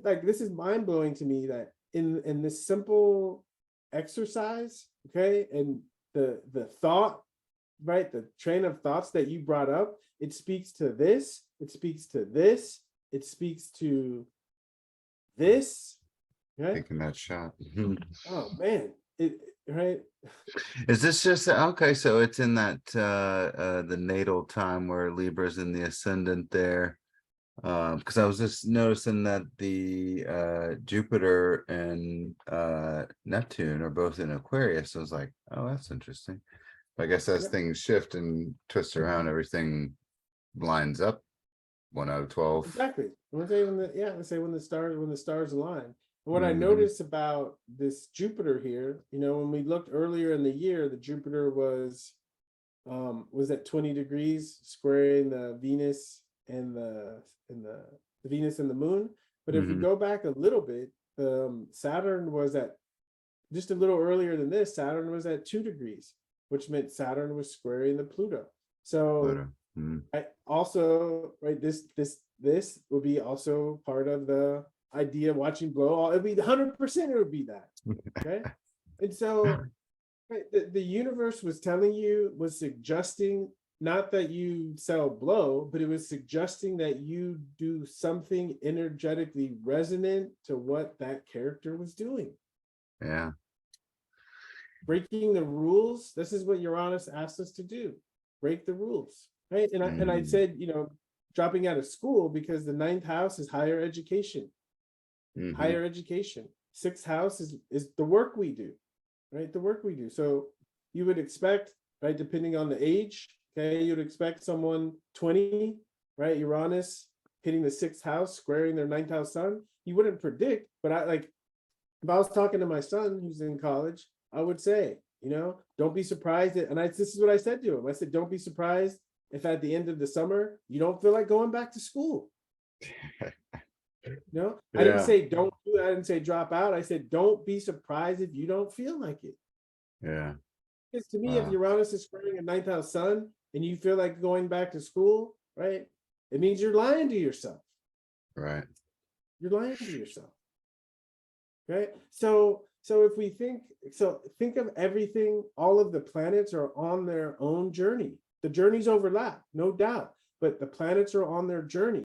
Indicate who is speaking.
Speaker 1: like, this is mind blowing to me that in this simple exercise, okay, and the thought, right, the train of thoughts that you brought up, it speaks to this, it speaks to this, it speaks to this, right?
Speaker 2: Taking that shot.
Speaker 1: Oh man, it right.
Speaker 2: Is this just okay? So it's in that the natal time where Libra's in the ascendant there. Because I was just noticing that the Jupiter and Neptune are both in Aquarius. I was like, oh, that's interesting. I guess as
Speaker 1: Yeah,
Speaker 2: things shift and twist around, everything lines up. 1 out of 12.
Speaker 1: exactly. Let's say when the stars align. And what I
Speaker 2: Mhm.
Speaker 1: noticed about this Jupiter here, when we looked earlier in the year, the Jupiter was at 20 degrees, squaring the Venus and the Venus and the Moon. But if we
Speaker 2: Mhm.
Speaker 1: go back a little bit, Saturn was at just a little earlier than this. Saturn was at 2 degrees, which meant Saturn was squaring the Pluto. So
Speaker 2: Pluto. Mhm.
Speaker 1: I also, right, this will be also part of the idea of watching blow. It'd be 100%. It would be that, okay. And so, right, the universe was suggesting not that you sell blow, but it was suggesting that you do something energetically resonant to what that character was doing.
Speaker 2: Yeah.
Speaker 1: Breaking the rules. This is what Uranus asked us to do. Break the rules, right? And I
Speaker 2: Mhm.
Speaker 1: said, dropping out of school, because the ninth house is higher education.
Speaker 2: Mhm.
Speaker 1: Higher education. Sixth house is the work we do, right? The work we do. So you would expect, right, depending on the age, okay, you'd expect someone 20, right? Uranus hitting the sixth house, squaring their ninth house sun. You wouldn't predict, but if I was talking to my son who's in college, I would say, don't be surprised. This is what I said to him. I said, don't be surprised if at the end of the summer you don't feel like going back to school. I didn't
Speaker 2: Yeah.
Speaker 1: say don't do that. I didn't say drop out. I said, don't be surprised if you don't feel like it.
Speaker 2: Yeah.
Speaker 1: Because to me, if
Speaker 2: Wow.
Speaker 1: Uranus is squaring a ninth house sun and you feel like going back to school, right? It means you're lying to yourself.
Speaker 2: Right.
Speaker 1: You're lying to yourself. Right. So if we think of everything, all of the planets are on their own journey. The journeys overlap, no doubt, but the planets are on their journey.